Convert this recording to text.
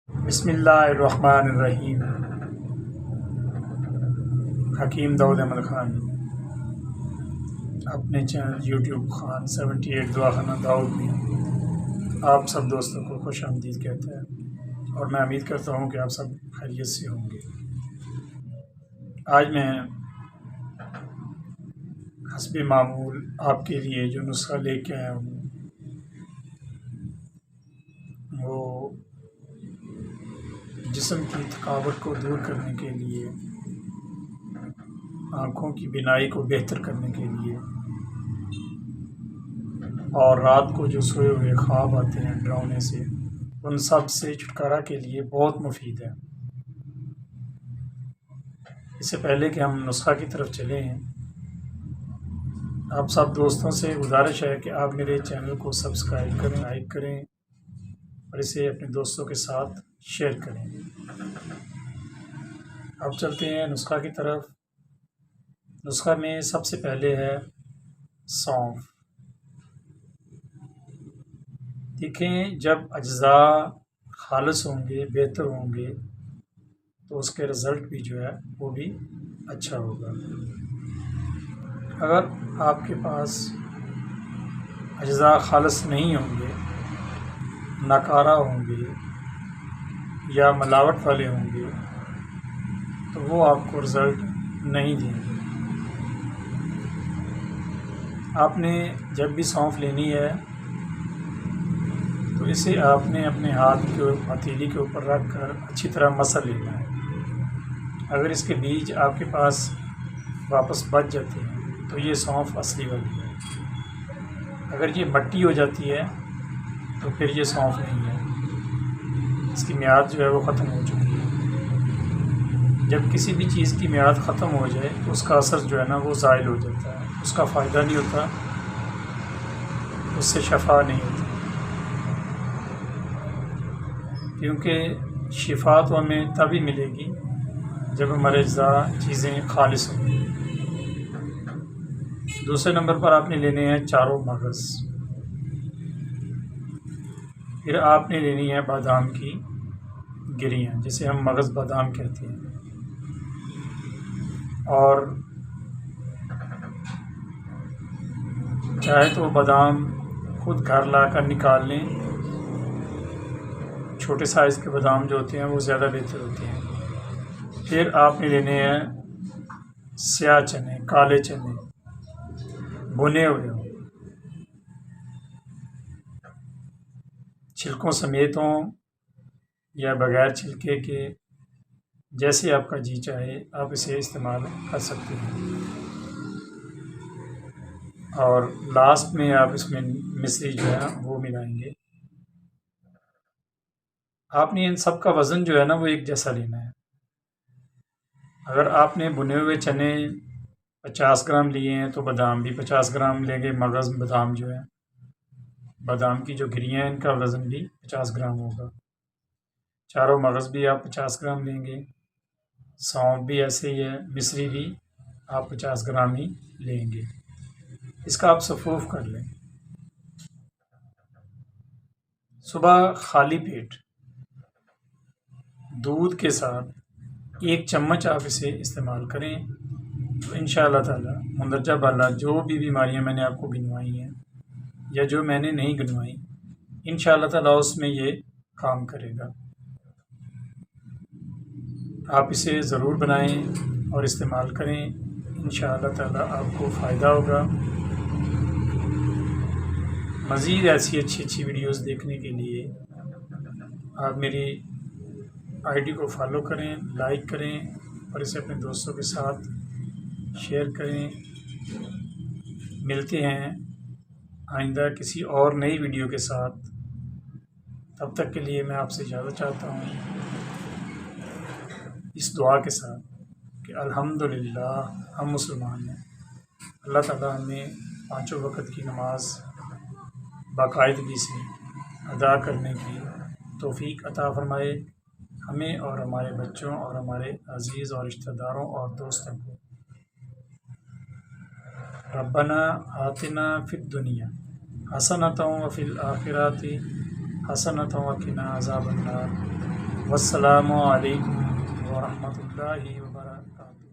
بسم اللہ الرحمن الرحیم۔ حکیم داؤد احمد خان اپنے چینل یوٹیوب خان 78 دواخانہ داؤد میں آپ سب دوستوں کو خوش آمدید کہتا ہے، اور میں امید کرتا ہوں کہ آپ سب خیریت سے ہوں گے۔ آج میں حسب معمول آپ کے لیے جو نسخہ لے کے آیا ہوں وہ جسم کی تھکاوٹ کو دور کرنے کے لیے، آنکھوں کی بینائی کو بہتر کرنے کے لیے، اور رات کو جو سوئے ہوئے خواب آتے ہیں ڈراؤنے سے، ان سب سے چھٹکارا کے لیے بہت مفید ہے۔ اس سے پہلے کہ ہم نسخہ کی طرف چلیں، آپ سب دوستوں سے گزارش ہے کہ آپ میرے چینل کو سبسکرائب کریں، لائک کریں اور اسے اپنے دوستوں کے ساتھ شیئر کریں۔ اب چلتے ہیں نسخہ کی طرف۔ نسخہ میں سب سے پہلے ہے سونف۔ دیکھیں، جب اجزاء خالص ہوں گے، بہتر ہوں گے، تو اس کے رزلٹ بھی جو ہے وہ بھی اچھا ہوگا۔ اگر آپ کے پاس اجزاء خالص نہیں ہوں گے، ناکارہ ہوں گے یا ملاوٹ والے ہوں گے، تو وہ آپ کو رزلٹ نہیں دیں گے۔ آپ نے جب بھی سونف لینی ہے تو اسے آپ نے اپنے ہاتھ کے ہتھیلی کے اوپر رکھ کر اچھی طرح مسل لینا ہے۔ اگر اس کے بیج آپ کے پاس واپس بچ جاتے ہیں تو یہ سونف اصلی والی ہے۔ اگر یہ مٹی ہو جاتی ہے تو پھر یہ سونف نہیں ہے، اس کی میعاد جو ہے وہ ختم ہو چکی ہے۔ جب کسی بھی چیز کی میعاد ختم ہو جائے تو اس کا اثر جو ہے نا وہ زائل ہو جاتا ہے، اس کا فائدہ نہیں ہوتا، اس سے شفا نہیں ہوتی، کیونکہ شفا تو ہمیں تبھی ملے گی جب ہمارے اجزاء چیزیں خالص ہوں گی۔ دوسرے نمبر پر آپ نے لینے ہیں چاروں مغز۔ پھر آپ نے لینی ہے بادام کی گریاں، جسے ہم مغز بادام کہتے ہیں، اور چاہے تو بادام خود گھر لا کر نکال لیں، چھوٹے سائز کے بادام جو ہوتے ہیں وہ زیادہ بہتر ہوتے ہیں۔ پھر آپ نے لینے ہیں سیاہ چنے، کالے چنے، بھنے ہوئے ہوں، چھلکوں سمیت ہوں یا بغیر چھلکے کے، جیسے آپ کا جی چاہے آپ اسے استعمال کر سکتے ہیں۔ اور لاسٹ میں آپ اس میں مصری جو ہے وہ ملائیں گے۔ آپ نے ان سب کا وزن جو ہے نا وہ ایک جیسا لینا ہے۔ اگر آپ نے بھنے ہوئے چنے 50 گرام لیے ہیں تو بادام بھی 50 گرام لیں گے، مغز بادام جو ہے، بادام کی جو گریاں ہیں ان کا وزن بھی 50 گرام ہوگا۔ چاروں مغز بھی آپ 50 گرام لیں گے، سونف بھی ایسے ہی ہے، مصری بھی آپ 50 گرام ہی لیں گے۔ اس کا آپ صفوف کر لیں۔ صبح خالی پیٹ دودھ کے ساتھ 1 چمچ آپ اسے استعمال کریں تو انشاءاللہ تعالی مندرجہ بالا جو بھی بیماریاں میں نے آپ کو گنوائی ہیں یا جو میں نے نہیں گنوائی، انشاءاللہ تعالی اس میں یہ کام کرے گا۔ آپ اسے ضرور بنائیں اور استعمال کریں، انشاءاللہ تعالی آپ کو فائدہ ہوگا۔ مزید ایسی اچھی ویڈیوز دیکھنے کے لیے آپ میری آئی ڈی کو فالو کریں، لائک کریں اور اسے اپنے دوستوں کے ساتھ شیئر کریں۔ ملتے ہیں آئندہ کسی اور نئی ویڈیو کے ساتھ، تب تک کے لیے میں آپ سے اجازت چاہتا ہوں، اس دعا کے ساتھ کہ الحمدللہ ہم مسلمان ہیں۔ اللہ تعالیٰ ہمیں 5 وقت کی نماز باقاعدگی سے ادا کرنے کی توفیق عطا فرمائے، ہمیں اور ہمارے بچوں اور ہمارے عزیز اور رشتہ داروں اور دوستوں کو۔ ربنا آتنا فی الدنیا حسنۃ وفی الآخرۃ حسنۃ وقنا عذاب النار۔ والسلام علیکم ورحمۃ اللہ وبرکاتہ۔